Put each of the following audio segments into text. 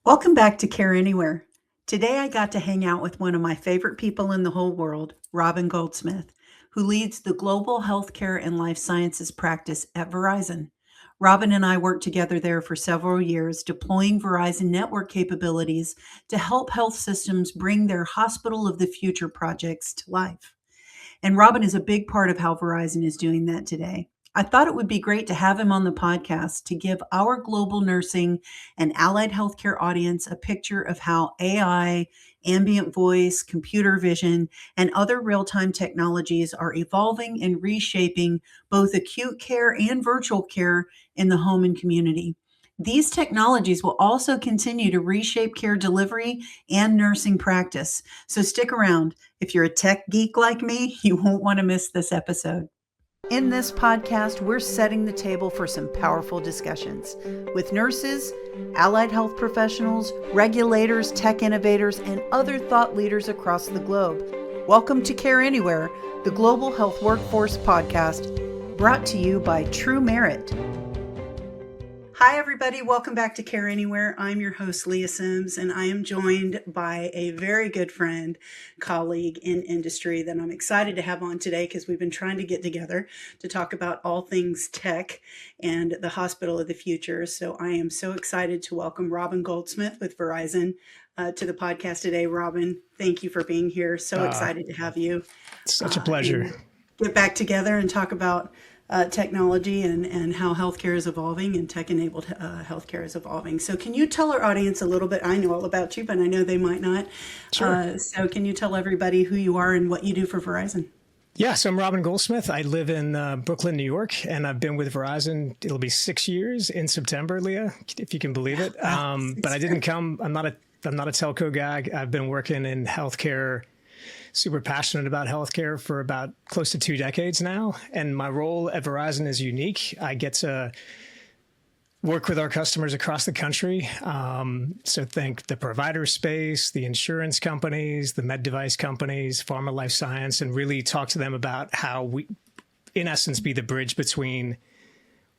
Welcome back to Care Anywhere. Today I got to hang out with one of my favorite people in the whole world, Robin Goldsmith, who leads the global healthcare and life sciences practice at Verizon. Robin and I worked together there for several years, deploying Verizon network capabilities to help health systems bring their hospital of the future projects to life. And Robin is a big part of how Verizon is doing that today. I thought it would be great to have him on the podcast to give our global nursing and allied healthcare audience a picture of how AI, ambient voice, computer vision, and other real time technologies are evolving and reshaping both acute care and virtual care in the home and community. These technologies will also continue to reshape care delivery and nursing practice. So stick around. If you're a tech geek like me, you won't want to miss this episode. In this podcast, we're setting the table for some powerful discussions with nurses, allied health professionals, regulators, tech innovators, and other thought leaders across the globe. Welcome to Care Anywhere, the Global Health Workforce Podcast, brought to you by True Merit. Hi, everybody. Welcome back to Care Anywhere. I'm your host, Lea Sims, and I am joined by a very good friend, colleague in industry that I'm excited to have on today because we've been trying to get together to talk about all things tech and the hospital of the future. So I am so excited to welcome Robin Goldsmith with Verizon to the podcast today. Robin, thank you for being here. So excited to have you. Such a pleasure. Get back together and talk about technology and how healthcare is evolving and tech-enabled healthcare is evolving. So can you tell our audience a little bit? I know all about you, but I know they might not. Sure. So can you tell everybody who you are and what you do for Verizon? Yeah, so I'm Robin Goldsmith. I live in Brooklyn, New York, and I've been with Verizon. It'll be 6 years in September, Lea, if you can believe it. But I didn't come. I'm not a telco guy. I've been working in healthcare. Super passionate about healthcare for about close to 2 decades now. And my role at Verizon is unique. I get to work with our customers across the country. So think the provider space, the insurance companies, the med device companies, pharma life science, and really talk to them about how we, in essence, be the bridge between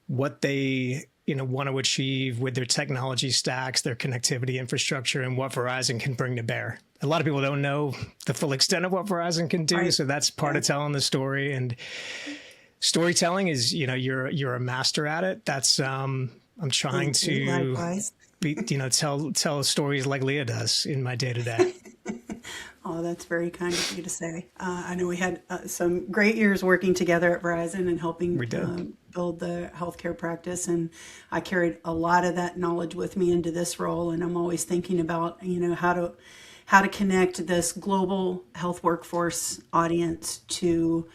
what they want to achieve with their technology stacks, their connectivity infrastructure, and what Verizon can bring to bear. A lot of people don't know the full extent of what Verizon can do, right. So that's part of telling the story. And storytelling is, you're a master at it. That's I'm trying to tell stories like Lea does in my day to day. Oh, that's very kind of you to say. I know we had some great years working together at Verizon and helping build the healthcare practice. And I carried a lot of that knowledge with me into this role. And I'm always thinking about, how to connect this global health workforce audience to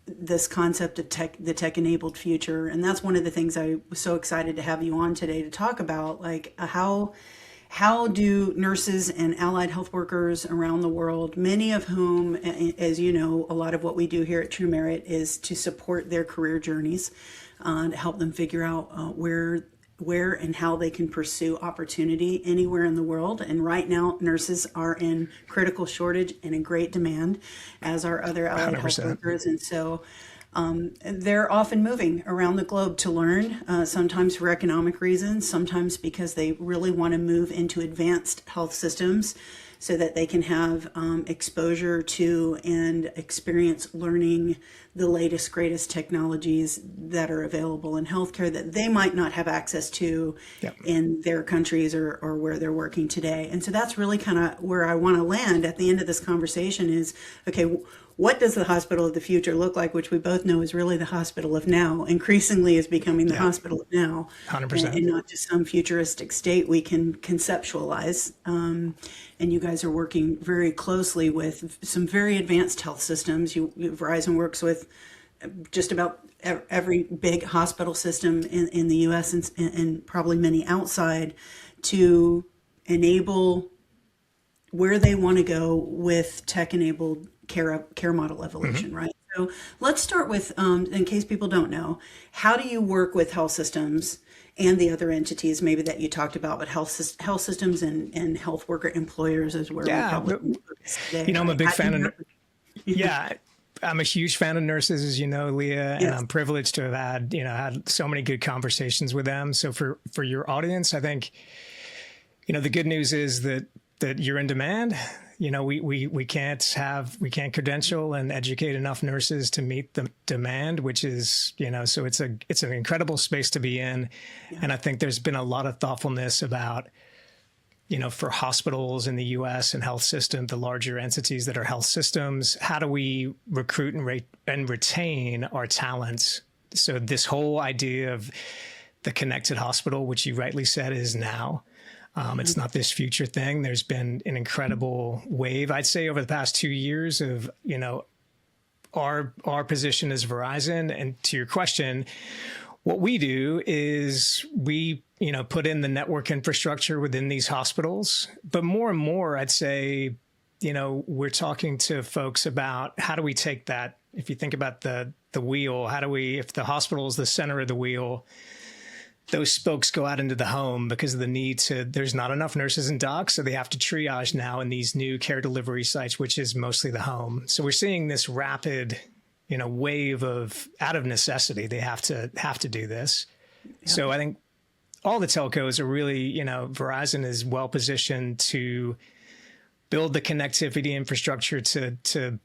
this concept of the tech-enabled future. And that's one of the things I was so excited to have you on today to talk about, like how do nurses and allied health workers around the world, many of whom, as you know, a lot of what we do here at True Merit is to support their career journeys, to help them figure out where and how they can pursue opportunity anywhere in the world. And right now, nurses are in critical shortage and in great demand, as are other allied 100%. Health workers. And so they're often moving around the globe to learn, sometimes for economic reasons, sometimes because they really want to move into advanced health systems so that they can have exposure to and experience learning the latest, greatest technologies that are available in healthcare that they might not have access to in their countries or where they're working today. And so that's really kind of where I want to land at the end of this conversation is, okay, what does the hospital of the future look like, which we both know is really the hospital of now, increasingly is becoming the hospital of now, 100%. And not just some futuristic state we can conceptualize. And you guys are working very closely with some very advanced health systems. Verizon works with just about every big hospital system in the U.S. and probably many outside to enable where they want to go with tech-enabled care model evolution, right? So let's start with, in case people don't know, how do you work with health systems and the other entities maybe that you talked about, but health systems and health worker employers is where we probably focus today. I'm a big fan of, I'm a huge fan of nurses, as you know, Lea, and I'm privileged to have had so many good conversations with them. So for your audience, I think The good news is that you're in demand. We can't credential and educate enough nurses to meet the demand, which is, so it's an incredible space to be in. Yeah. And I think there's been a lot of thoughtfulness about, for hospitals in the US and health system, the larger entities that are health systems, how do we recruit and retain our talents? So this whole idea of the connected hospital, which you rightly said is now, it's not this future thing. There's been an incredible wave, I'd say, over the past 2 years of, our position as Verizon. And to your question, what we do is we, put in the network infrastructure within these hospitals. But more and more, I'd say, we're talking to folks about how do we take that, if you think about the wheel, if the hospital is the center of the wheel, those spokes go out into the home because of the need there's not enough nurses and docs, so they have to triage now in these new care delivery sites, which is mostly the home. So we're seeing this rapid, wave of out of necessity. They have to do this. Yeah. So I think all the telcos are really, Verizon is well positioned to build the connectivity infrastructure to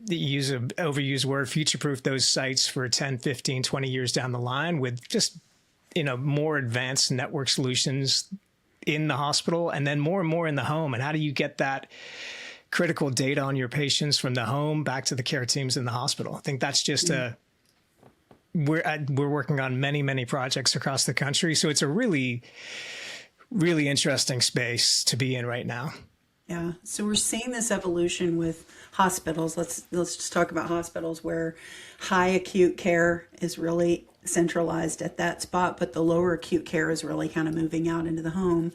use an overused word, future-proof those sites for 10, 15, 20 years down the line with just more advanced network solutions in the hospital and then more and more in the home. And how do you get that critical data on your patients from the home back to the care teams in the hospital? I think that's just we're working on many, many projects across the country. So it's a really, really interesting space to be in right now. Yeah. So we're seeing this evolution with hospitals. Let's just talk about hospitals where high acute care is really centralized at that spot, but the lower acute care is really kind of moving out into the home,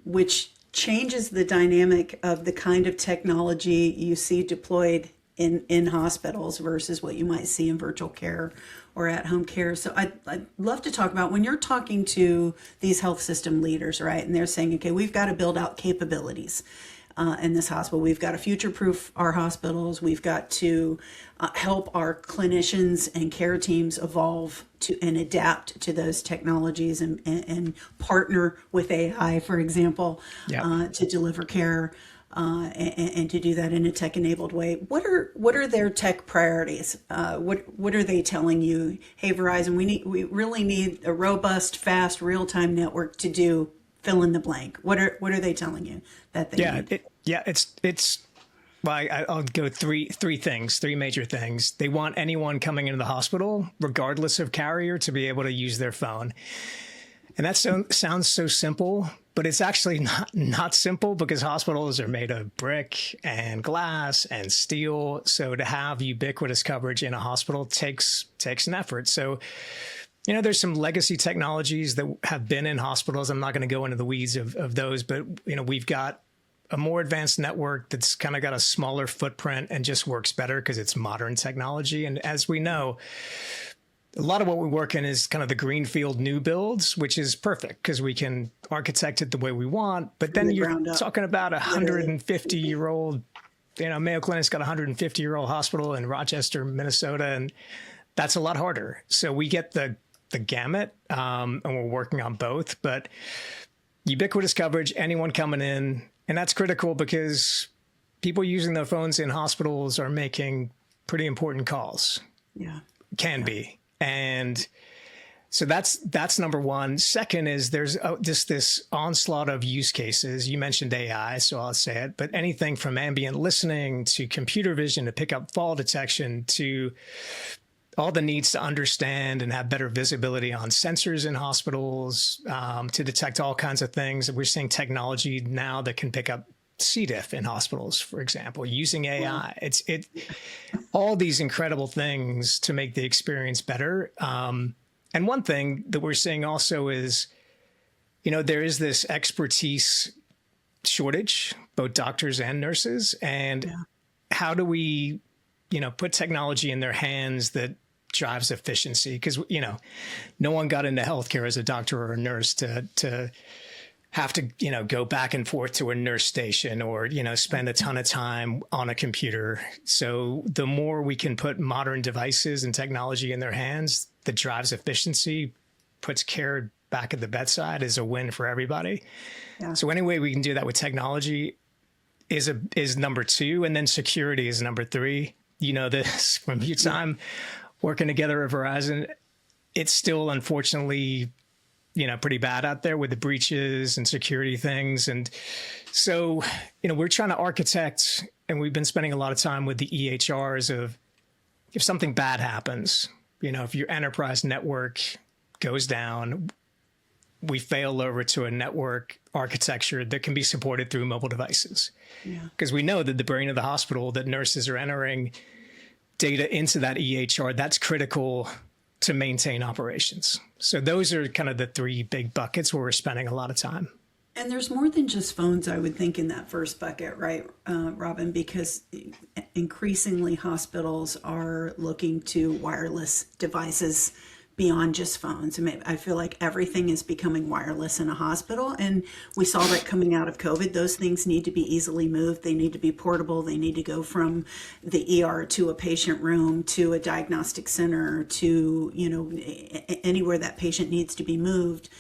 which changes the dynamic of the kind of technology you see deployed in hospitals versus what you might see in virtual care or at-home care. So I'd love to talk about when you're talking to these health system leaders, right? And they're saying, okay, we've got to build out capabilities in this hospital. We've got to future-proof our hospitals. We've got to help our clinicians and care teams evolve and adapt to those technologies and partner with AI, for example, to deliver care. And to do that in a tech-enabled way. What are their tech priorities? What are they telling you? Hey, Verizon, we really need a robust, fast, real-time network to do fill in the blank. What are they telling you that they need? I'll go three major things. They want anyone coming into the hospital, regardless of carrier, to be able to use their phone. And that sounds so simple, but it's actually not simple because hospitals are made of brick and glass and steel. So to have ubiquitous coverage in a hospital takes an effort. So, there's some legacy technologies that have been in hospitals. I'm not going to go into the weeds of those, but, we've got a more advanced network that's kind of got a smaller footprint and just works better because it's modern technology. And as we know, a lot of what we work in is kind of the greenfield new builds, which is perfect because we can architect it the way we want. But then you're talking about a 150-year-old, Mayo Clinic's got a 150-year-old hospital in Rochester, Minnesota, and that's a lot harder. So we get the gamut, and we're working on both. But ubiquitous coverage, anyone coming in, and that's critical because people using their phones in hospitals are making pretty important calls. Yeah, can be. And so that's number one. Second is there's just this onslaught of use cases. You mentioned AI, so I'll say it, but anything from ambient listening to computer vision to pick up fall detection to all the needs to understand and have better visibility on sensors in hospitals to detect all kinds of things. We're seeing technology now that can pick up C. diff in hospitals, for example, using AI. It's all these incredible things to make the experience better. And one thing that we're seeing also is, there is this expertise shortage, both doctors and nurses. And how do we, put technology in their hands that drives efficiency? Because, no one got into healthcare as a doctor or a nurse to have to, go back and forth to a nurse station or, spend a ton of time on a computer. So the more we can put modern devices and technology in their hands that drives efficiency, puts care back at the bedside is a win for everybody. Yeah. So any way we can do that with technology is number two, and then security is number three. You know this from your time working together at Verizon. It's still, unfortunately, pretty bad out there with the breaches and security things. And so, we're trying to architect, and we've been spending a lot of time with the EHRs of, if something bad happens, if your enterprise network goes down, we fail over to a network architecture that can be supported through mobile devices. Because we know that the brain of the hospital, that nurses are entering data into that EHR, that's critical to maintain operations. So those are kind of the three big buckets where we're spending a lot of time. And there's more than just phones, I would think, in that first bucket, right, Robin? Because increasingly hospitals are looking to wireless devices beyond just phones. I feel like everything is becoming wireless in a hospital. And we saw that coming out of COVID. Those things need to be easily moved. They need to be portable. They need to go from the ER to a patient room, to a diagnostic center, to, anywhere that patient needs to be moved.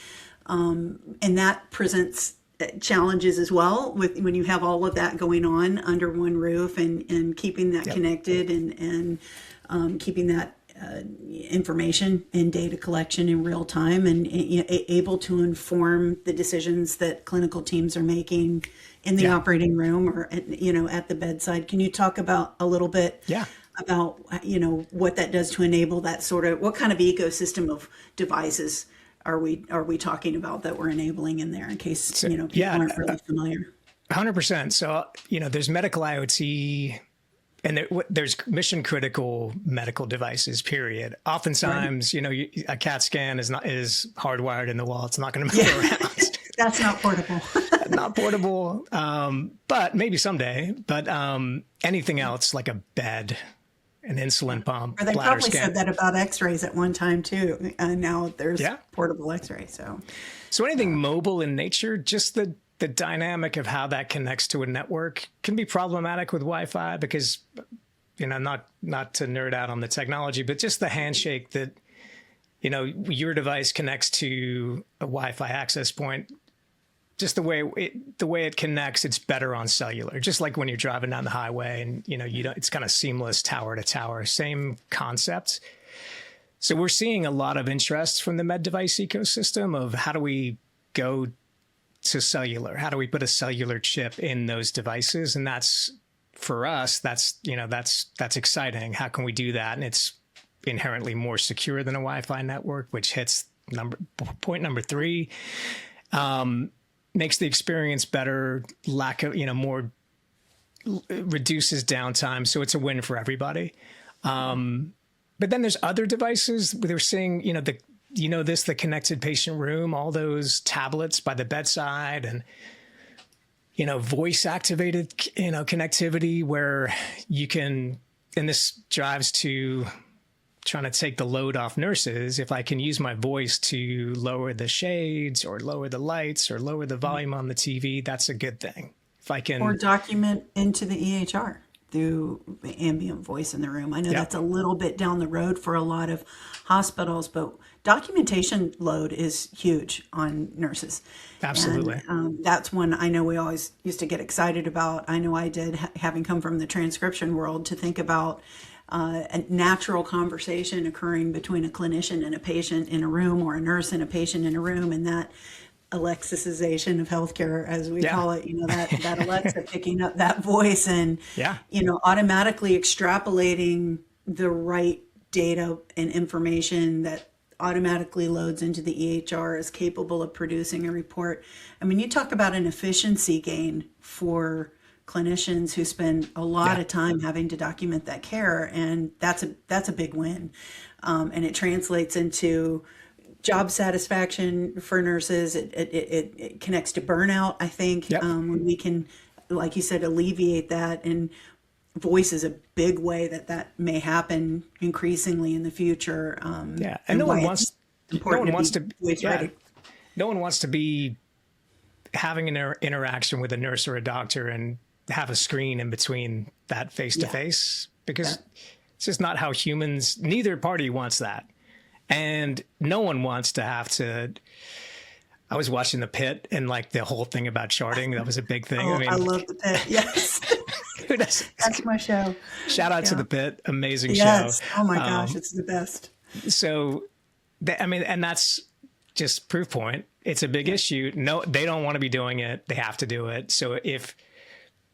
And that presents challenges as well with when you have all of that going on under one roof, and keeping that connected, and keeping that information and data collection in real time, and able to inform the decisions that clinical teams are making in the operating room or at the bedside. Can you talk about a little bit about what that does to enable that sort of, what kind of ecosystem of devices are we talking about that we're enabling in there, in case people aren't really familiar? 100%. So there's medical IoT. And there's mission critical medical devices, period. Oftentimes, a CAT scan is hardwired in the wall. It's not going to move around. That's not portable. Not portable, but maybe someday. But anything else, like a bed, an insulin pump, or they bladder probably scan. said that about X-rays at one time too. And now there's portable X-ray. So anything mobile in nature, just the dynamic of how that connects to a network can be problematic with Wi-Fi, because, not to nerd out on the technology, but just the handshake that, your device connects to a Wi-Fi access point, just the way it connects, it's better on cellular. Just like when you're driving down the highway and, it's kind of seamless tower to tower, same concept. So we're seeing a lot of interest from the med device ecosystem of how do we go to cellular? How do we put a cellular chip in those devices? And that's, for us, that's exciting. How can we do that? And it's inherently more secure than a Wi-Fi network, which hits point number three. Makes the experience better, reduces downtime. So it's a win for everybody. But then there's other devices. They're seeing, the connected patient room, all those tablets by the bedside, and, voice activated, connectivity where you can, and this drives to trying to take the load off nurses. If I can use my voice to lower the shades or lower the lights or lower the volume on the TV, that's a good thing. If I can, or document into the EHR through the ambient voice in the room. I know that's a little bit down the road for a lot of hospitals, but documentation load is huge on nurses. Absolutely. And that's one I know we always used to get excited about. I know I did, having come from the transcription world, to think about a natural conversation occurring between a clinician and a patient in a room, or a nurse and a patient in a room, and that Alexisization of healthcare, as we call it, that Alexa picking up that voice and, automatically extrapolating the right data and information that automatically loads into the EHR, is capable of producing a report. I mean, you talk about an efficiency gain for clinicians who spend a lot of time having to document that care, and that's a big win. And it translates into job satisfaction for nurses. It connects to burnout, I think, when we can, like you said, alleviate that. And voice is a big way that may happen increasingly in the future. And no one wants to be having an interaction with a nurse or a doctor and have a screen in between that face to face, because it's just not how humans, neither party wants that. And no one wants to have to. I was watching The Pit and like the whole thing about charting. That was a big thing. Oh, I love The Pit. Yes. Who does? That's my show. Shout out to The Pit. Amazing show. Yes. Oh my gosh, it's the best. So, and that's just proof point. It's a big issue. No, they don't want to be doing it. They have to do it. So if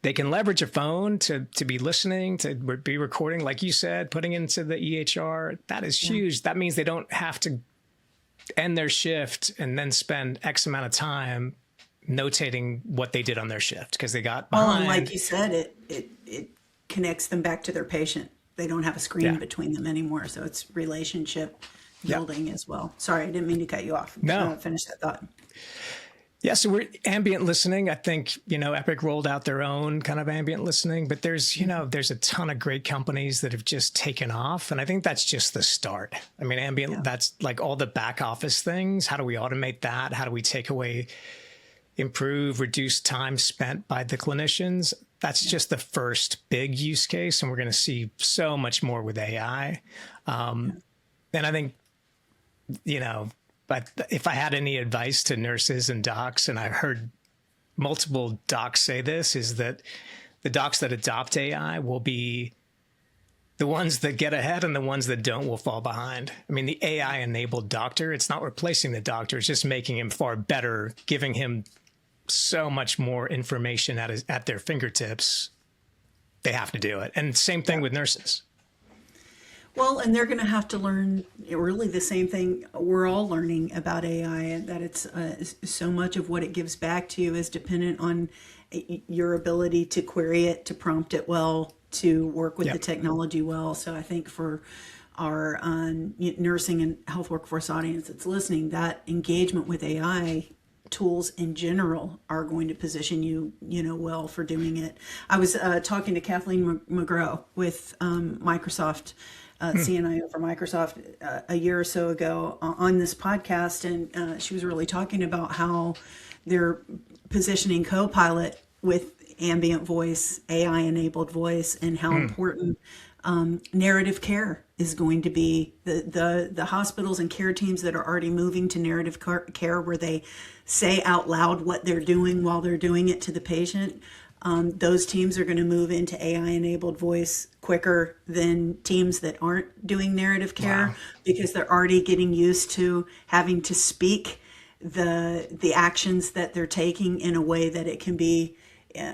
they can leverage a phone to be listening, to be recording, like you said, putting into the EHR, that is huge. That means they don't have to end their shift and then spend X amount of time notating what they did on their shift because they got behind. Well, and like you said, it connects them back to their patient. They don't have a screen between them anymore. So it's relationship building as well. Sorry, I didn't mean to cut you off. No. Finish that thought. Yeah, so we're ambient listening. I think, Epic rolled out their own kind of ambient listening, but there's a ton of great companies that have just taken off. And I think that's just the start. I mean, ambient, that's like all the back office things. How do we automate that? How do we take away, improve, reduce time spent by the clinicians? That's just the first big use case. And we're going to see so much more with AI. And I think, but if I had any advice to nurses and docs, and I've heard multiple docs say this, is that the docs that adopt AI will be the ones that get ahead and the ones that don't will fall behind. I mean, the AI-enabled doctor, it's not replacing the doctor. It's just making him far better, giving him so much more information at their fingertips. They have to do it. And same thing with nurses. Well, and they're going to have to learn really the same thing we're all learning about AI, and that it's so much of what it gives back to you is dependent on your ability to query it, to prompt it well, to work with the technology well. So I think for our nursing and health workforce audience that's listening, that engagement with AI tools in general are going to position you, well for doing it. I was talking to Kathleen McGraw with Microsoft, CNIO for Microsoft, a year or so ago on this podcast, and she was really talking about how they're positioning Copilot with ambient voice, AI-enabled voice, and how important narrative care is going to be. The hospitals and care teams that are already moving to narrative care, where they say out loud what they're doing while they're doing it to the patient. Those teams are going to move into AI-enabled voice quicker than teams that aren't doing narrative care, because they're already getting used to having to speak the actions that they're taking in a way that it can be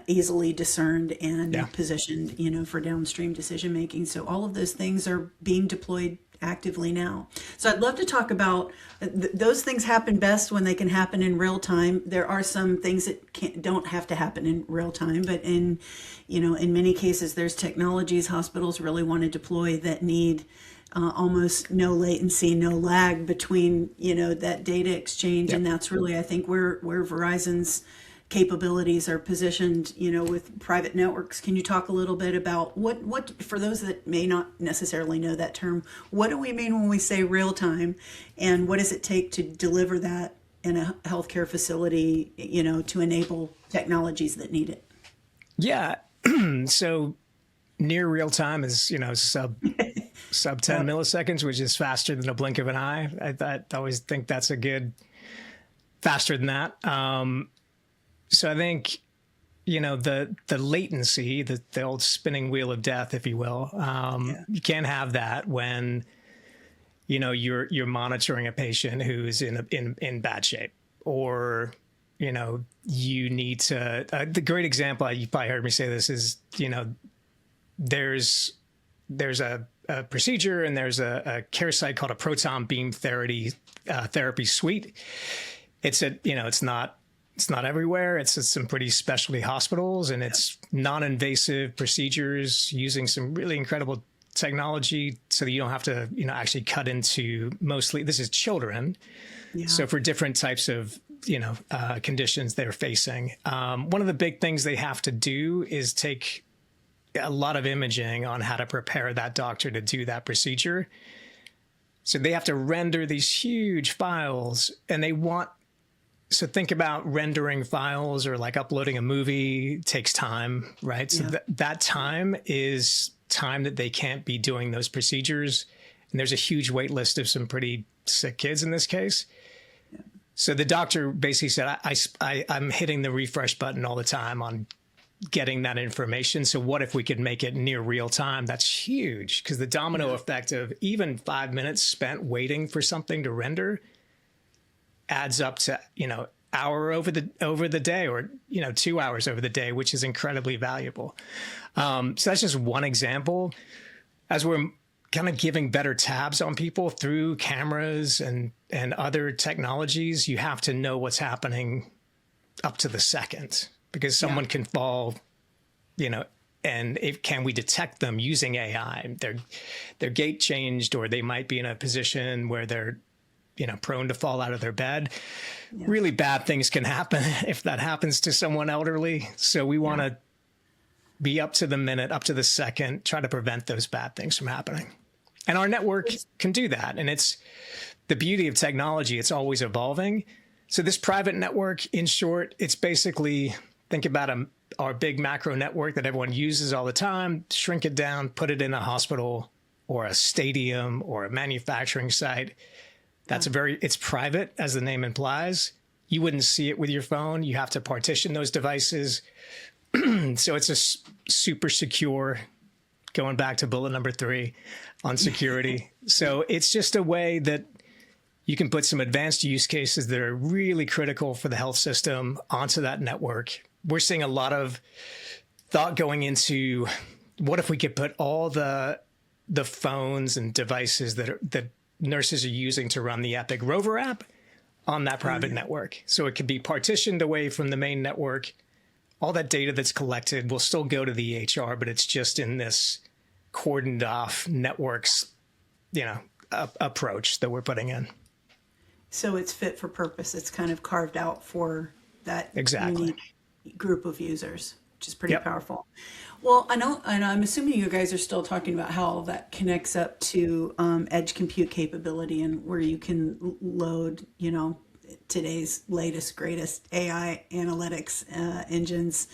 easily discerned and positioned, for downstream decision making. So all of those things are being deployed actively now. So I'd love to talk about those things. Happen best when they can happen in real time. There are some things that don't have to happen in real time, but in many cases, there's technologies hospitals really want to deploy that need almost no latency, no lag between, that data exchange. And that's really, I think, where Verizon's capabilities are positioned, with private networks. Can you talk a little bit about what, for those that may not necessarily know that term, what do we mean when we say real time, and what does it take to deliver that in a healthcare facility, to enable technologies that need it? Yeah. So near real time is, sub 10 milliseconds, which is faster than a blink of an eye. I always think that's a good, faster than that. So I think, the latency, the old spinning wheel of death, if you will, you can't have that when, you're monitoring a patient who's in bad shape, or, you need to, the great example, you probably heard me say this, is, there's a procedure, and there's a care site called a proton beam therapy suite. It's not everywhere. It's at some pretty specialty hospitals, and it's non-invasive procedures using some really incredible technology, so that you don't have to, actually cut into, mostly this is children. Yeah. So for different types of, conditions they're facing. One of the big things they have to do is take a lot of imaging on how to prepare that doctor to do that procedure. So they have to render these huge files, and so think about rendering files, or like uploading a movie takes time, right? So that time is time that they can't be doing those procedures and there's a huge wait list of some pretty sick kids in this case. So the doctor basically said, I'm hitting the refresh button all the time on getting that information. So what if we could make it near real time? That's huge, because the domino effect of even 5 minutes spent waiting for something to render adds up to, hour over the day, or 2 hours over the day, which is incredibly valuable. So that's just one example. As we're kind of giving better tabs on people through cameras and other technologies, you have to know what's happening up to the second, because someone can fall, and can we detect them using AI? Their gait changed, or they might be in a position where they're, prone to fall out of their bed. Yeah. Really bad things can happen if that happens to someone elderly. So we want to be up to the minute, up to the second, try to prevent those bad things from happening. And our network can do that. And it's the beauty of technology. It's always evolving. So this private network, in short, it's basically, think about our big macro network that everyone uses all the time, shrink it down, put it in a hospital or a stadium or a manufacturing site. It's private, as the name implies. You wouldn't see it with your phone. You have to partition those devices. So it's a super secure, going back to bullet number 3 on security. So it's just a way that you can put some advanced use cases that are really critical for the health system onto that network. We're seeing a lot of thought going into, what if we could put all the phones and devices that nurses are using to run the Epic Rover app on that private network. So it could be partitioned away from the main network. All that data that's collected will still go to the EHR, but it's just in this cordoned off networks, approach that we're putting in. So it's fit for purpose. It's kind of carved out for that unique group of users, which is pretty powerful. Well, I know, and I'm assuming you guys are still talking about how all that connects up to edge compute capability, and where you can load, today's latest, greatest AI analytics engines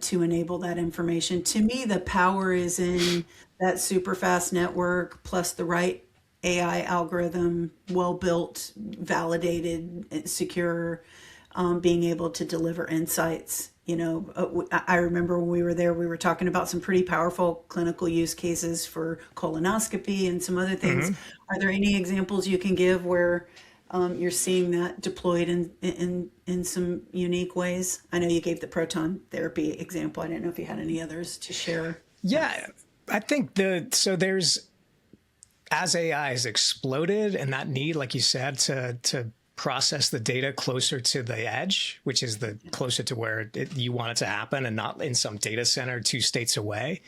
to enable that information. To me, the power is in that super fast network plus the right AI algorithm, well-built, validated, secure, being able to deliver insights. I remember when we were there, we were talking about some pretty powerful clinical use cases for colonoscopy and some other things. Are there any examples you can give where you're seeing that deployed in some unique ways? I know you gave the proton therapy example. I didn't know if you had any others to share. Yeah, I think as AI has exploded, and that need, like you said, to process the data closer to the edge, which is the closer to where you want it to happen, and not in some data center 2 states away.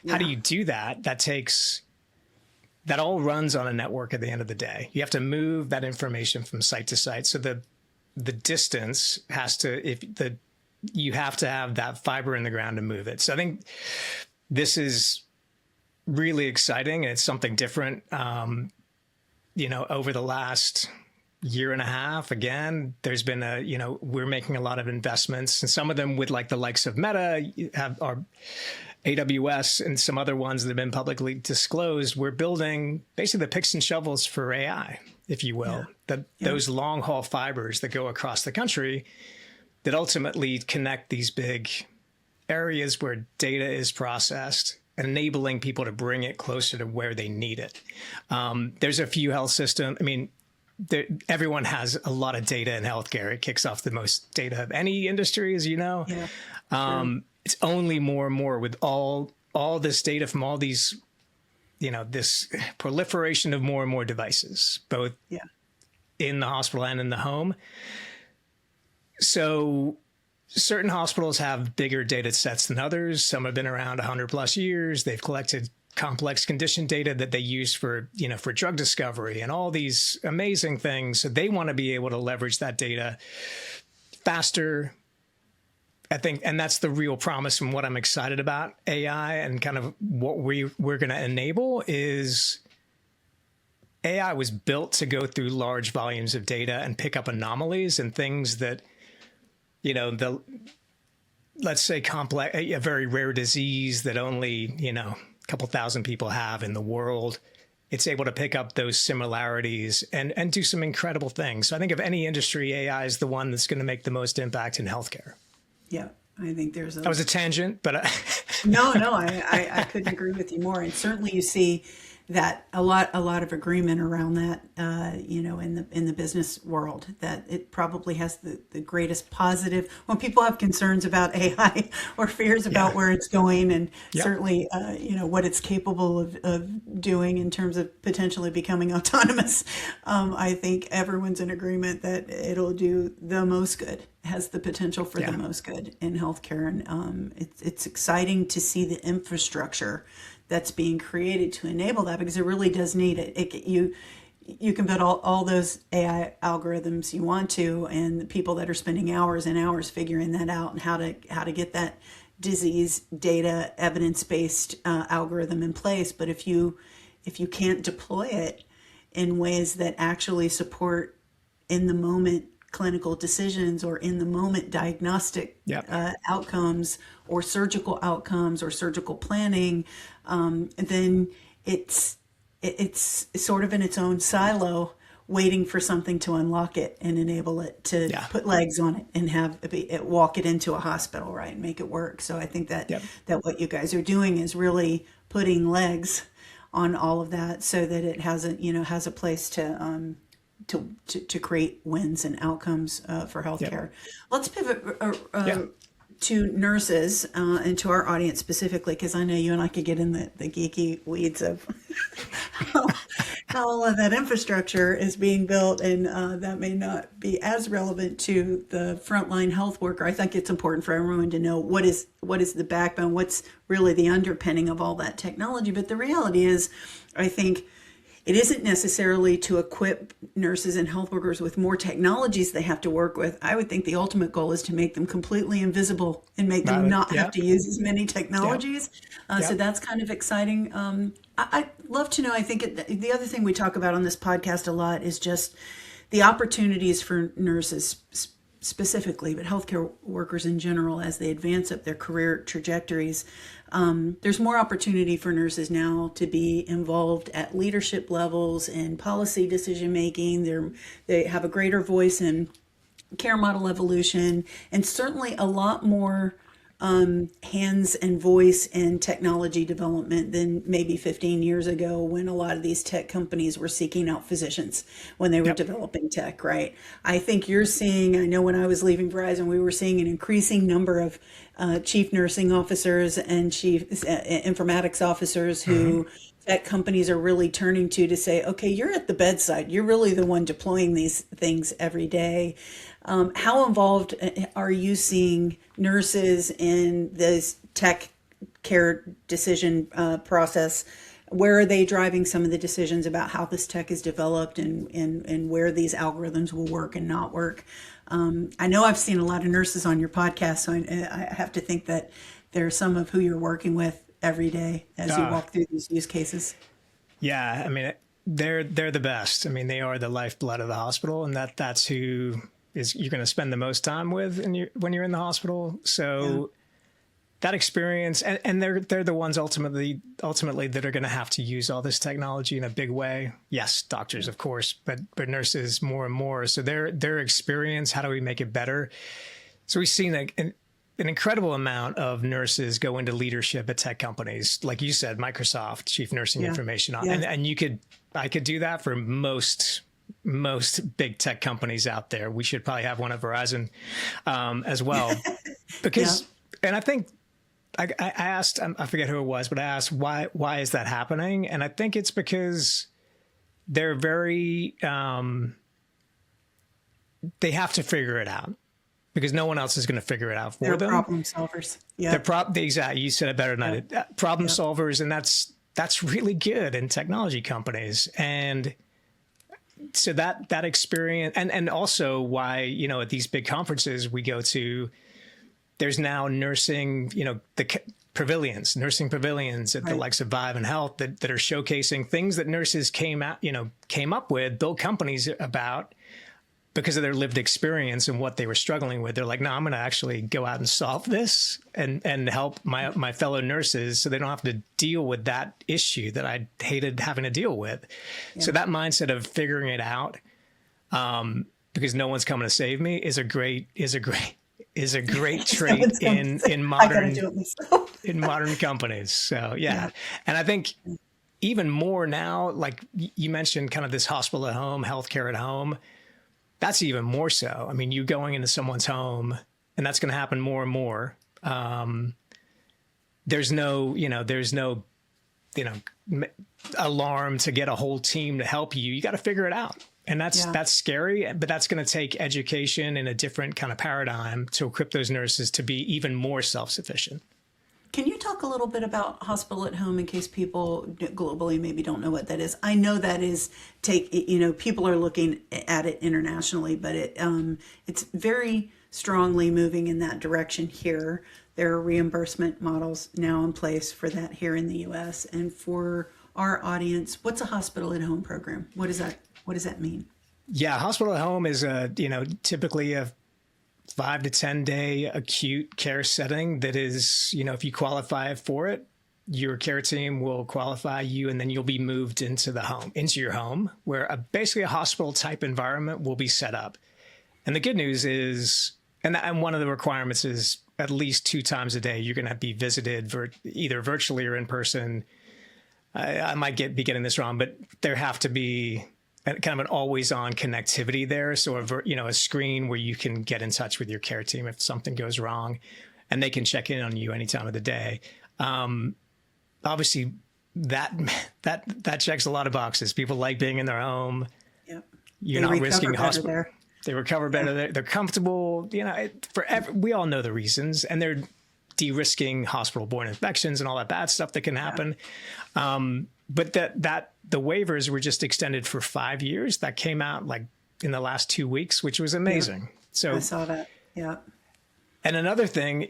How do you do that? That all runs on a network at the end of the day. You have to move that information from site to site. So the distance you have to have that fiber in the ground to move it. So I think this is really exciting, and it's something different. Over the last year and a half, again, there's been we're making a lot of investments, and some of them with the likes of Meta, our AWS, and some other ones that have been publicly disclosed. We're building basically the picks and shovels for AI, if you will, those long haul fibers that go across the country that ultimately connect these big areas where data is processed, enabling people to bring it closer to where they need it. There's a few health systems. I mean, everyone has a lot of data in healthcare. It kicks off the most data of any industry, as you know. It's only more and more with all this data from all these, this proliferation of more and more devices, both in the hospital and in the home. So certain hospitals have bigger data sets than others. Some have been around 100 plus years. They've collected complex condition data that they use for drug discovery and all these amazing things. So they want to be able to leverage that data faster, I think. And that's the real promise, and what I'm excited about AI and kind of what we're going to enable is AI was built to go through large volumes of data and pick up anomalies and things that, let's say a very rare disease that only, a couple thousand people have in the world. it's able to pick up those similarities and do some incredible things. So I think of any industry, AI is the one that's going to make the most impact in healthcare. Yeah, I think there's a... That was a tangent, but No, I couldn't agree with you more. And certainly you see that a lot of agreement around that, in the business world, that it probably has the greatest positive when people have concerns about AI or fears about where it's going, and certainly, what it's capable of doing in terms of potentially becoming autonomous. I think everyone's in agreement that it'll do the most good, has the potential for the most good in healthcare. And it's exciting to see the infrastructure that's being created to enable that, because it really does need it. You can put all those AI algorithms you want to, and the people that are spending hours and hours figuring that out and how to get that disease data evidence-based algorithm in place. But if you can't deploy it in ways that actually support in the moment clinical decisions or in the moment diagnostic outcomes or surgical outcomes or surgical planning, then it's sort of in its own silo, waiting for something to unlock it and enable it to put legs on it and have it walk it into a hospital, right, and make it work. So I think that what you guys are doing is really putting legs on all of that, so that it has a place to create wins and outcomes for healthcare. Let's pivot to nurses and to our audience specifically, because I know you and I could get in the geeky weeds of how all of that infrastructure is being built, and that may not be as relevant to the frontline health worker. I think it's important for everyone to know what is the backbone, what's really the underpinning of all that technology. But the reality is, I think, it isn't necessarily to equip nurses and health workers with more technologies they have to work with. I would think the ultimate goal is to make them completely invisible and make them not have to use as many technologies. So that's kind of exciting. I'd love to know, I think the other thing we talk about on this podcast a lot is just the opportunities for nurses specifically, but healthcare workers in general, as they advance up their career trajectories. There's more opportunity for nurses now to be involved at leadership levels in policy decision making. They have a greater voice in care model evolution, and certainly a lot more hands and voice in technology development than maybe 15 years ago, when a lot of these tech companies were seeking out physicians when they were developing tech, right? I think you're seeing, I know when I was leaving Verizon, we were seeing an increasing number of chief nursing officers and chief informatics officers who tech companies are really turning to say, okay, you're at the bedside. You're really the one deploying these things every day. How involved are you seeing nurses in this tech care decision process? Where are they driving some of the decisions about how this tech is developed and where these algorithms will work and not work? I know I've seen a lot of nurses on your podcast, so I have to think that they're some of who you're working with every day as you walk through these use cases. Yeah, I mean, they're the best. I mean, they are the lifeblood of the hospital, and that's who you're going to spend the most time with when you're in the hospital. So that experience, and they're the ones ultimately that are going to have to use all this technology in a big way. Yes, doctors, of course, but nurses more and more. So their experience, how do we make it better? So we've seen an incredible amount of nurses go into leadership at tech companies, like you said, Microsoft, Chief Nursing Information, and I could do that for most big tech companies out there. We should probably have one at Verizon as well, because and I think I asked, I forget who it was, but I asked why is that happening, and I think it's because they're very they have to figure it out, because no one else is going to figure it out for them. They're problem solvers. Yeah, exactly. You said it better than I did. Problem solvers, and that's really good in technology companies. And so that experience, and also why, at these big conferences we go to, there's now nursing, the nursing pavilions at the likes of Vive and Health that are showcasing things that nurses came up with, built companies about, because of their lived experience and what they were struggling with, they're like, no, I'm going to actually go out and solve this and help my fellow nurses so they don't have to deal with that issue that I hated having to deal with. Yeah. So that mindset of figuring it out, because no one's coming to save me, is a great trait in modern companies. So yeah. And I think even more now, like you mentioned, kind of this hospital at home, healthcare at home. That's even more so. I mean, you going into someone's home, and that's going to happen more and more. There's no alarm to get a whole team to help you. You got to figure it out. And that's scary, but that's going to take education and a different kind of paradigm to equip those nurses to be even more self-sufficient. Can you talk a little bit about hospital at home in case people globally maybe don't know what that is? I know that is people are looking at it internationally, but it's very strongly moving in that direction here. There are reimbursement models now in place for that here in the U.S. And for our audience, what's a hospital at home program? What does that mean? Yeah, hospital at home is typically a 5 to 10 day acute care setting that is, if you qualify for it, your care team will qualify you, and then you'll be moved into your home, where basically a hospital type environment will be set up. And the good news is, and one of the requirements is at least 2 times a day, you're going to be visited either virtually or in person. I might be getting this wrong, but there have to be kind of an always-on connectivity there. So, a screen where you can get in touch with your care team if something goes wrong, and they can check in on you any time of the day. Obviously, that checks a lot of boxes. People like being in their home. Yep. You're not risking hospital. They recover better. Yeah. They're comfortable. We all know the reasons, and they're de-risking hospital-borne infections and all that bad stuff that can happen. Yeah. But the waivers were just extended for 5 years. That came out like in the last 2 weeks, which was amazing. Yeah. So I saw that. Yeah. And another thing,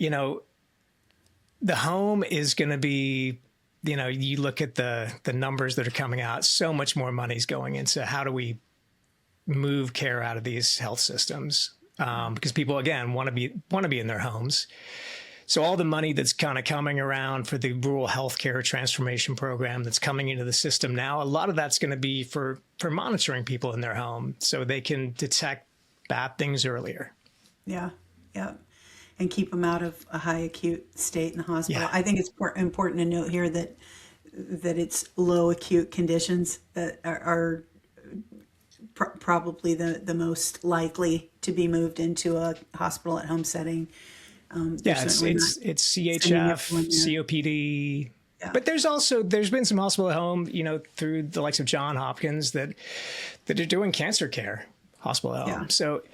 the home is going to be, you look at the numbers that are coming out, so much more money is going into how do we move care out of these health systems, because people, again, want to be in their homes. So all the money that's kind of coming around for the rural healthcare transformation program that's coming into the system now, a lot of that's going to be for monitoring people in their home so they can detect bad things earlier. Yeah, yeah. And keep them out of a high acute state in the hospital. Yeah. I think it's important to note here that it's low acute conditions that are probably the most likely to be moved into a hospital at home setting. It's CHF, COPD, but there's been some hospital at home, through the likes of Johns Hopkins that are doing cancer care hospital at home. So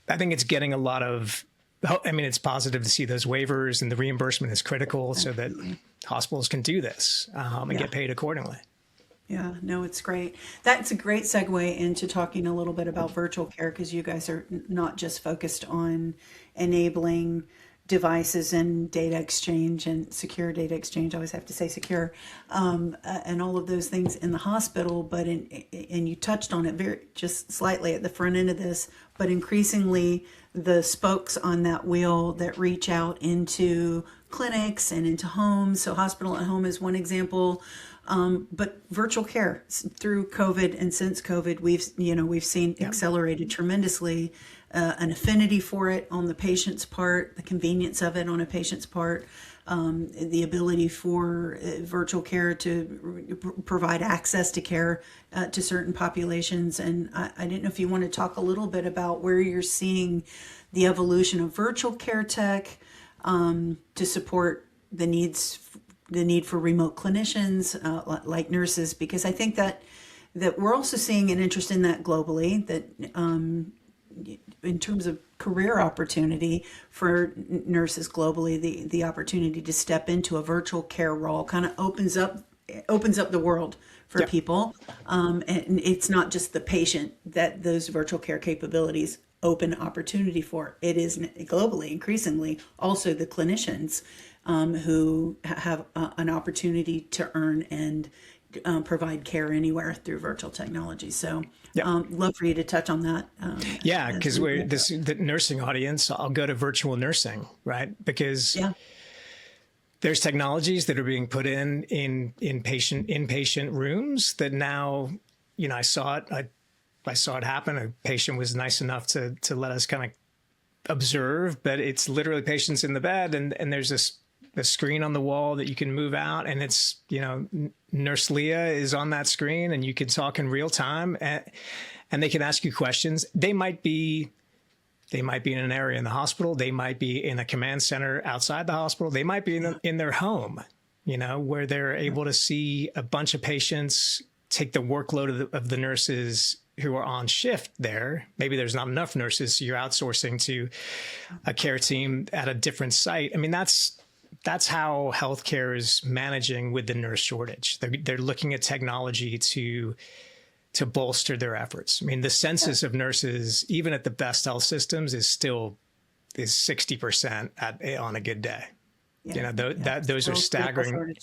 I think it's getting a lot of, it's positive to see those waivers, and the reimbursement is critical. Absolutely. So that hospitals can do this and get paid accordingly. Yeah, no, it's great. That's a great segue into talking a little bit about virtual care, because you guys are not just focused on enabling devices and data exchange and secure data exchange. I always have to say secure, and all of those things in the hospital, but and you touched on it just slightly at the front end of this, but increasingly the spokes on that wheel that reach out into clinics and into homes. So hospital at home is one example. But virtual care through COVID and since COVID, we've seen accelerated tremendously, an affinity for it on the patient's part, the convenience of it on a patient's part, the ability for virtual care to provide access to care to certain populations. And I didn't know if you want to talk a little bit about where you're seeing the evolution of virtual care tech to support the need for remote clinicians like nurses, because I think that we're also seeing an interest in that globally, that in terms of career opportunity for nurses globally, the opportunity to step into a virtual care role kind of opens up the world for people. And it's not just the patient that those virtual care capabilities open opportunity for. It is globally, increasingly, also the clinicians who have an opportunity to earn and provide care anywhere through virtual technology. So Yep. love for you to touch on that. Yeah, as because we we're the nursing audience. I'll go to virtual nursing, right? Because Yeah. there's technologies that are being put in inpatient rooms that now, I saw it. I saw it happen. A patient was nice enough to let us kind of observe, but it's literally patients in the bed, and there's a screen on the wall that you can move out, and it's Nurse Lea is on that screen, and you can talk in real time, and they can ask you questions. They might be in an area in the hospital. They might be in a command center outside the hospital. They might be in their home, where they're able to see a bunch of patients, take the workload of the nurses who are on shift there. Maybe there's not enough nurses, so you're outsourcing to a care team at a different site. I mean, that's how healthcare is managing with the nurse shortage. They're looking at technology to bolster their efforts. I mean, the census of nurses, even at the best health systems, is 60% on a good day. Yeah. Those are staggering.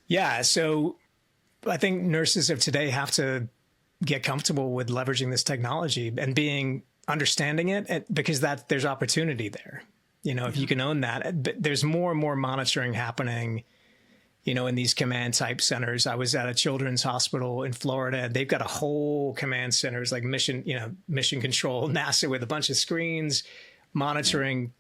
Yeah. So I think nurses of today have to get comfortable with leveraging this technology and understanding it, because there's opportunity there. If you can own that, but there's more and more monitoring happening, in these command type centers. I was at a children's hospital in Florida. They've got a whole command centers like mission control, NASA, with a bunch of screens monitoring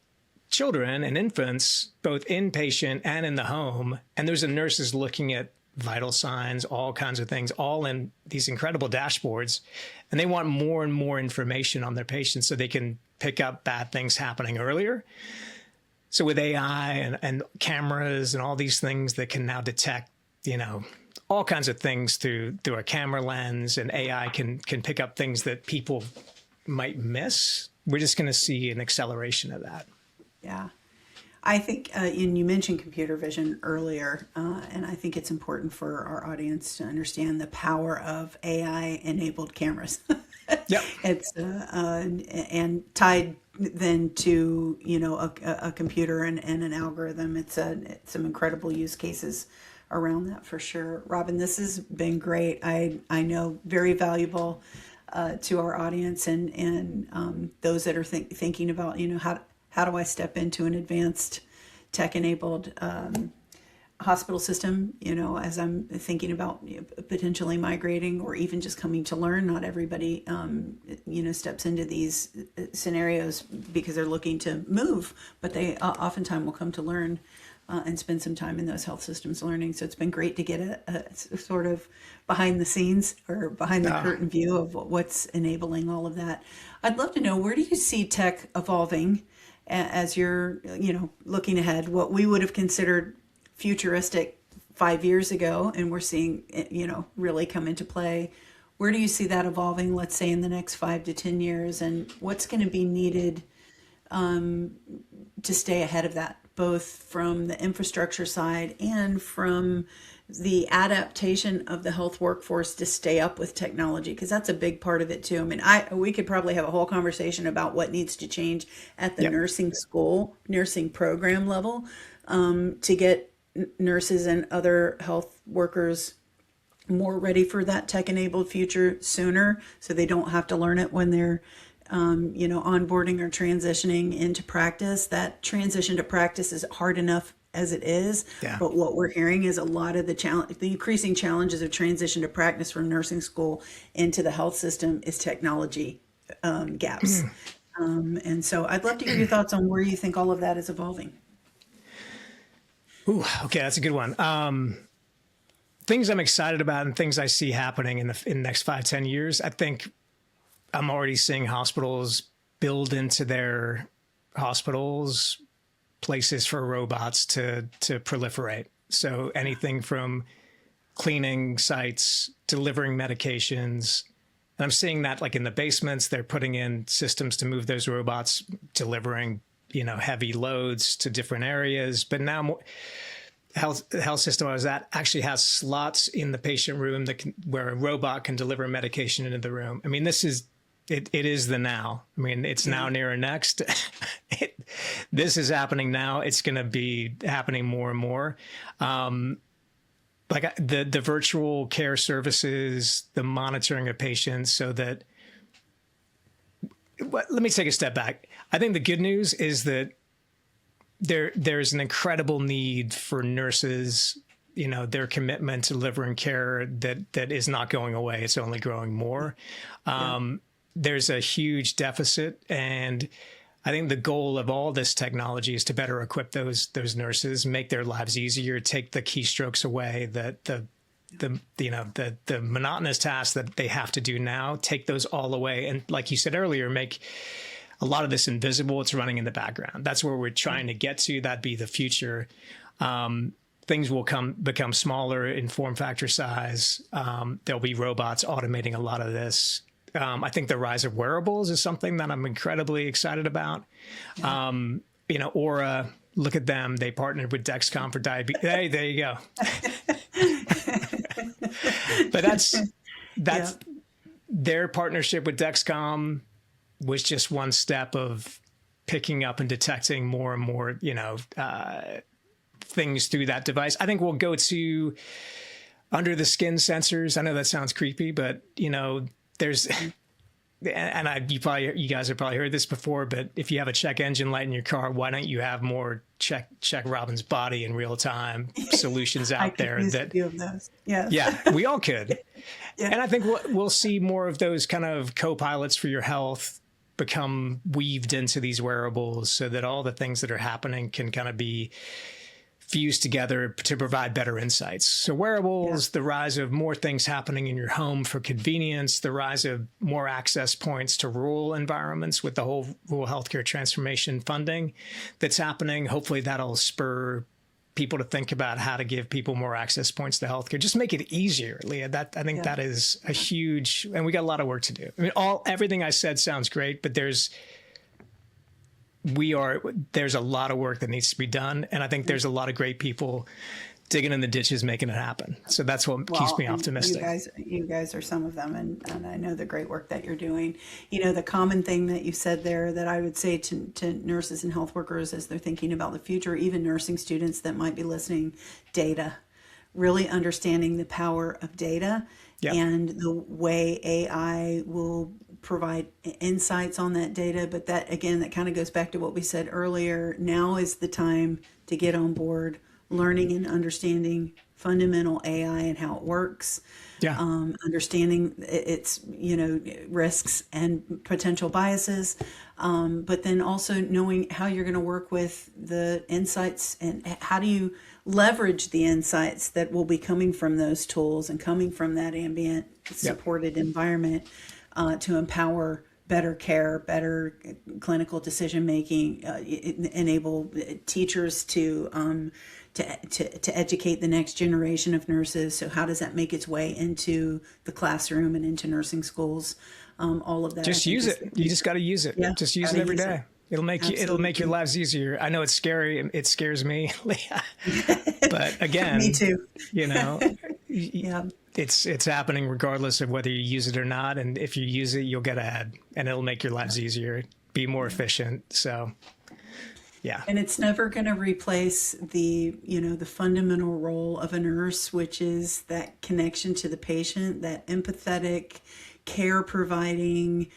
children and infants, both inpatient and in the home. And there's nurses looking at vital signs, all kinds of things, all in these incredible dashboards. And they want more and more information on their patients so they can pick up bad things happening earlier. So with AI and cameras and all these things that can now detect, all kinds of things through a camera lens, and AI can pick up things that people might miss. We're just going to see an acceleration of that. Yeah. I think, and you mentioned computer vision earlier, and I think it's important for our audience to understand the power of AI-enabled cameras. Yep. It's and tied then to a computer and an algorithm. It's some incredible use cases around that for sure. Robin, this has been great. I know very valuable to our audience and those that are thinking about how do I step into an advanced tech-enabled hospital system, as I'm thinking about potentially migrating or even just coming to learn. Not everybody, steps into these scenarios because they're looking to move, but they oftentimes will come to learn and spend some time in those health systems learning. So it's been great to get a sort of behind the scenes or behind the curtain view of what's enabling all of that. I'd love to know, where do you see tech evolving as you're, looking ahead? What we would have considered futuristic 5 years ago, and we're seeing, really come into play. Where do you see that evolving, let's say, in the next 5 to 10 years? And what's going to be needed to stay ahead of that, both from the infrastructure side and from the adaptation of the health workforce to stay up with technology? Because that's a big part of it too. I mean, we could probably have a whole conversation about what needs to change at the nursing program level to get nurses and other health workers more ready for that tech-enabled future sooner, so they don't have to learn it when they're onboarding or transitioning into practice. That transition to practice is hard enough as it is, but what we're hearing is a lot of the increasing challenges of transition to practice from nursing school into the health system is technology gaps. And so I'd love to hear your thoughts on where you think all of that is evolving. Ooh, okay, that's a good one. Things I'm excited about and things I see happening in the next 5-10 years. I think I'm already seeing hospitals build into their hospitals places for robots to proliferate. So anything from cleaning sites, delivering medications. And I'm seeing that like in the basements, they're putting in systems to move those robots, delivering, heavy loads to different areas. But now the health system I was at actually has slots in the patient room where a robot can deliver medication into the room. I mean, it is the now. I mean, it's now, near, or next. This is happening now. It's going to be happening more and more. like the virtual care services, the monitoring of patients, so that let me take a step back. I think the good news is that there's an incredible need for nurses, their commitment to delivering care that is not going away. It's only growing more. There's a huge deficit, and I think the goal of all this technology is to better equip those nurses, make their lives easier, take the keystrokes away, the monotonous tasks that they have to do now, take those all away. And like you said earlier, make a lot of this invisible. It's running in the background. That's where we're trying to get to. That'd be the future. Things will become smaller in form factor size. There'll be robots automating a lot of this. I think the rise of wearables is something that I'm incredibly excited about. Aura, look at them. They partnered with Dexcom for diabetes. Hey, there you go. But that's their partnership with Dexcom was just one step of picking up and detecting more and more, things through that device. I think we'll go to under the skin sensors. I know that sounds creepy, but there's, and you guys have probably heard this before, but if you have a check engine light in your car, why don't you have more check Robin's body in real time solutions out there? Use a few of those. Yes. Yeah, we all could. And I think we'll see more of those kind of co-pilots for your health become weaved into these wearables, so that all the things that are happening can kind of be fused together to provide better insights. So wearables, the rise of more things happening in your home for convenience, the rise of more access points to rural environments with the whole rural healthcare transformation funding that's happening. Hopefully that'll spur people to think about how to give people more access points to healthcare. Just make it easier, Lea. I think that is a huge, and we got a lot of work to do. I mean, everything I said sounds great, but there's a lot of work that needs to be done. And I think there's a lot of great people digging in the ditches, making it happen. So that's what keeps me optimistic. You guys are some of them. And I know the great work that you're doing. The common thing that you said there that I would say to nurses and health workers as they're thinking about the future, even nursing students that might be listening, data, really understanding the power of data and the way AI will provide insights on that data. But that kind of goes back to what we said earlier. Now is the time to get on board, learning and understanding fundamental AI and how it works. Understanding its risks and potential biases, but then also knowing how you're going to work with the insights and how do you leverage the insights that will be coming from those tools and coming from that ambient supported environment to empower better care, better clinical decision making, enable teachers to educate the next generation of nurses. So how does that make its way into the classroom and into nursing schools? All of that. Just use it. You just got to use it. Yeah, just use it every day. It'll make your lives easier. I know it's scary. It scares me, Lea. But again, me too. It's happening regardless of whether you use it or not. And if you use it, you'll get ahead, and it'll make your lives easier, be more efficient. So, yeah. And it's never going to replace the fundamental role of a nurse, which is that connection to the patient, that empathetic care providing,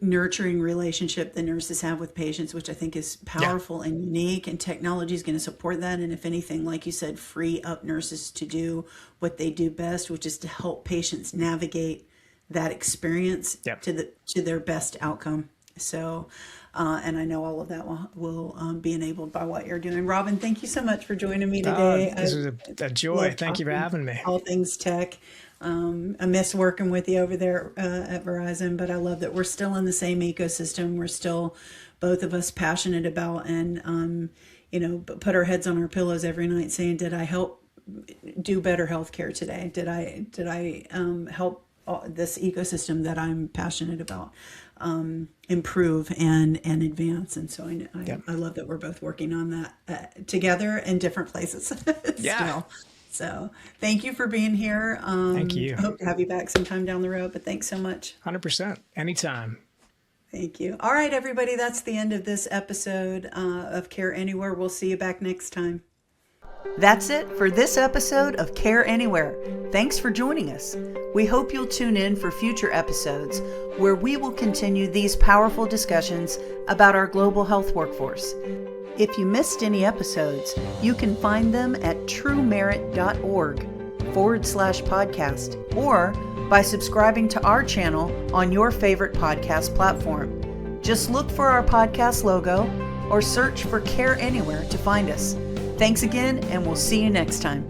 nurturing relationship the nurses have with patients, which I think is powerful and unique, and technology is going to support that. And if anything, like you said, free up nurses to do what they do best, which is to help patients navigate that experience to their best outcome. So, and I know all of that will be enabled by what you're doing. Robin, thank you so much for joining me today. This was a joy. Thank you for having me. All things tech. I miss working with you over there at Verizon, but I love that we're still in the same ecosystem. We're still both of us passionate about and, put our heads on our pillows every night saying, did I help do better healthcare today? Did I help this ecosystem that I'm passionate about improve and advance? And so I love that we're both working on that together in different places still. So thank you for being here. Thank you. I hope to have you back sometime down the road, but thanks so much. 100%. Anytime. Thank you. All right, everybody, that's the end of this episode of Care Anywhere. We'll see you back next time. That's it for this episode of Care Anywhere. Thanks for joining us. We hope you'll tune in for future episodes where we will continue these powerful discussions about our global health workforce. If you missed any episodes, you can find them at truemerit.org/podcast or by subscribing to our channel on your favorite podcast platform. Just look for our podcast logo or search for Care Anywhere to find us. Thanks again, and we'll see you next time.